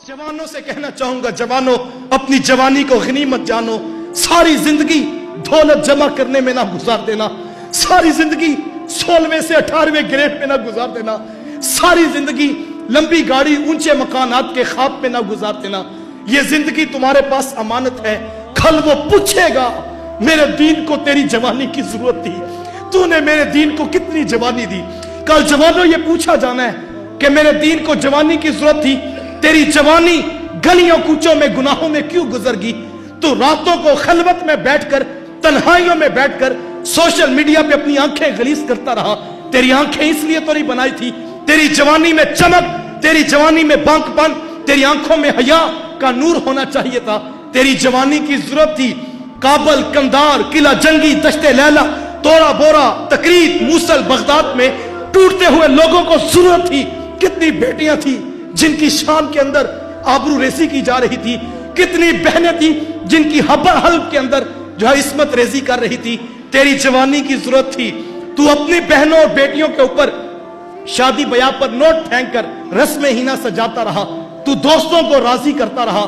जवानों से कहना चाहूंगा, जवानों अपनी जवानी को गनीमत जानो। सारी जिंदगी दौलत जमा करने में ना गुजार देना, सारी जिंदगी 16वें से 18वें ग्रेड में ना गुजार देना, सारी जिंदगी लंबी गाड़ी ऊंचे मकानात के ख्वाब में ना गुजार देना। ये जिंदगी तुम्हारे पास अमानत है, कल वो पूछेगा मेरे दीन को तेरी जवानी की जरूरत थी, तूने मेरे दीन को कितनी जवानी दी। कल जवानों ये पूछा जाना है कि मेरे दीन को जवानी की जरूरत थी, तेरी जवानी गलियों कूचों में गुनाहों में क्यों गुजर गई। तो रातों को खलवत में बैठकर, तन्हाइयों में बैठकर सोशल मीडिया पे अपनी आंखें गलीज करता रहा। तेरी आंखें इसलिए तो नहीं बनाई थी, तेरी जवानी में चमक, तेरी जवानी में बांकपन, तेरी आंखों में हया का नूर होना चाहिए था। तेरी जवानी की जरूरत थी काबल, कंधार, किला जंगी, दश्ते लैला, तोरा बोरा, तकरीर, मूसल, बगदाद में टूटते हुए लोगों को जरूरत थी। कितनी बेटियां थी जिनकी शान के अंदर आबरू रेसी की जा रही थी, कितनी बहनें थी जिनकी हल्क के अंदर जो है इस्मत रेजी कर रही थी। तेरी जवानी की जरूरत थी। तू अपनी बहनों और बेटियों के ऊपर शादी ब्याह पर नोट फेंक कर रस्म हीना सजाता रहा, तू दोस्तों को राजी करता रहा।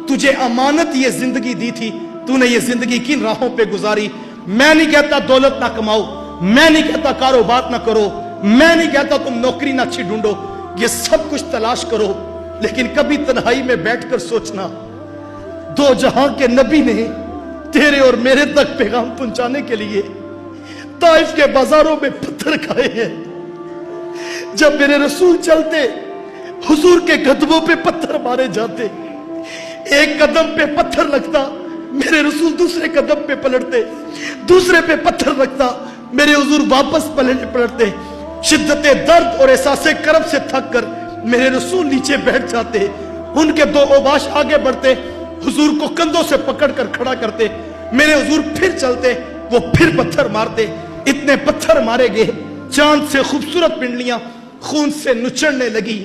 तुझे अमानत ये जिंदगी दी थी, तूने ये जिंदगी किन राहों पे गुजारी। मैं नहीं कहता दौलत ना कमाओ, मैं नहीं कहता कारोबार ना करो, मैं नहीं कहता तुम नौकरी ना अच्छी ढूंढो, ये सब कुछ तलाश करो, लेकिन कभी तन्हाई में बैठकर सोचना, दो जहां के नबी ने तेरे और मेरे तक पैगाम पहुंचाने के लिए ताइफ के बाजारों में पत्थर खाए हैं। जब मेरे रसूल चलते, हुजूर के कदमों पे पत्थर मारे जाते, एक कदम पे पत्थर लगता, मेरे रसूल दूसरे कदम पे पलटते, दूसरे पे पत्थर लगता, मेरे हुजूर वापस पलटते। शिद्दते दर्द और एहसासे करब से थक कर मेरे रसूल नीचे बैठ जाते, उनके दो ओबाश आगे बढ़ते, हुजूर को कंधों से पकड़कर खड़ा करते, मेरे हुजूर फिर चलते, वो फिर पत्थर मारते। इतने पत्थर मारे गए, चांद से खूबसूरत पिंडलियां खून से नुचड़ने लगी।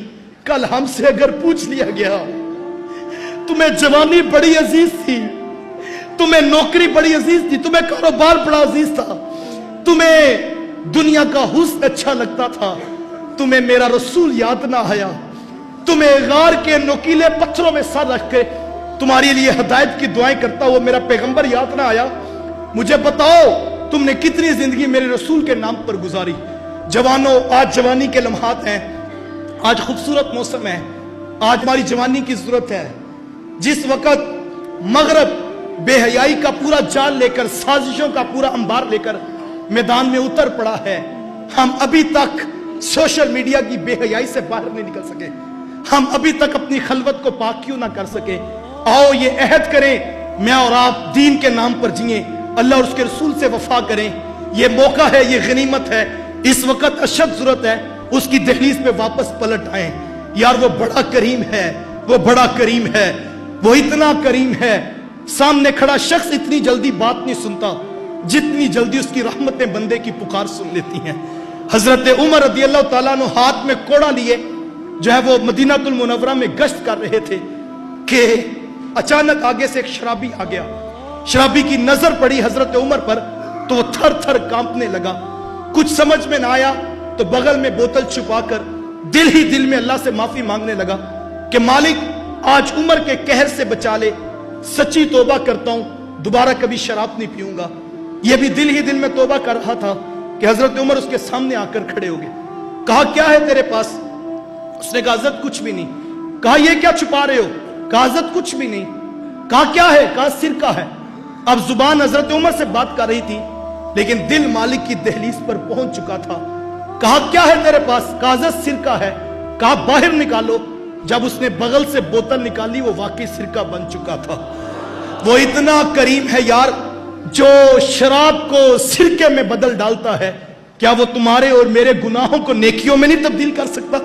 कल हमसे अगर पूछ लिया गया, तुम्हें जवानी बड़ी अजीज थी, तुम्हें नौकरी बड़ी अजीज थी, तुम्हें कारोबार बड़ा अजीज था, तुम्हें दुनिया का हुस्न अच्छा लगता था, तुम्हें मेरा रसूल याद ना आया, तुम्हें गार के नुकीले पत्थरों में सर रख के तुम्हारे लिए हिदायत की दुआएं करता हुआ मेरा पैगंबर याद ना आया। मुझे बताओ तुमने कितनी जिंदगी मेरे रसूल के नाम पर गुजारी। जवानों, आज जवानी के लम्हात हैं, आज खूबसूरत मौसम है, आज हमारी जवानी की जरूरत है। जिस वक्त मगरब बेहयाई का पूरा जाल लेकर, साजिशों का पूरा अंबार लेकर मैदान में उतर पड़ा है, हम अभी तक सोशल मीडिया की बेहयाई से बाहर नहीं निकल सके, हम अभी तक अपनी खलवत को पाक क्यों ना कर सके। आओ ये अहद करें, मैं और आप दीन के नाम पर जिए, अल्लाह और उसके रसूल से वफा करें। ये मौका है, ये गनीमत है, इस वक्त अशद जरूरत है उसकी दहलीज पे वापस पलट आए। यार वो बड़ा करीम है, वो बड़ा करीम है, वो इतना करीम है, सामने खड़ा शख्स इतनी जल्दी बात नहीं सुनता जितनी जल्दी उसकी रहमतें बंदे की पुकार सुन लेती हैं। हजरत उमर रज़ी अल्लाह ताला अन्हु हाथ में कोड़ा लिए जो है वो मदीनातुल मुनव्वरा में गश्त कर रहे थे कि अचानक आगे से एक शराबी आ गया। शराबी की नजर पड़ी हजरत उमर पर तो वो थर थर कांपने लगा। कुछ समझ में ना आया तो बगल में बोतल छुपाकर दिल ही दिल में अल्लाह से माफी मांगने लगा कि मालिक आज उमर के कहर से बचा ले, सच्ची तौबा करता हूं, दोबारा कभी शराब नहीं पीऊंगा। यह भी दिल ही दिल में तौबा कर रहा था कि हजरत उमर उसके सामने आकर खड़े हो गए। कहा क्या है तेरे पास? उसने कहा हजरत कुछ भी नहीं। कहा ये क्या छुपा रहे हो? कहा हजरत कुछ भी नहीं। कहा क्या है? कहा सिरका है। अब जुबान हजरत उमर से बात कर रही थी लेकिन दिल मालिक की दहलीज पर पहुंच चुका था। कहा क्या है तेरे पास? कहा हजरत सिरका है। कहा बाहर निकालो। जब उसने बगल से बोतल निकाली वो वाकई सिरका बन चुका था। वो इतना करीम है यार, जो शराब को सिरके में बदल डालता है, क्या वो तुम्हारे और मेरे गुनाहों को नेकियों में नहीं तब्दील कर सकता?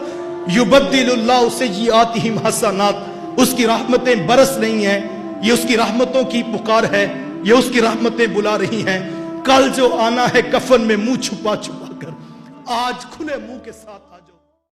युबद्दिलुल्लाहु सय्यिआतिहिम हसनात, उसकी रहमतें बरस रही हैं, ये उसकी रहमतों की पुकार है, ये उसकी रहमतें बुला रही हैं। कल जो आना है कफन में मुंह छुपा छुपा कर, आज खुले मुंह के साथ आ जाओ।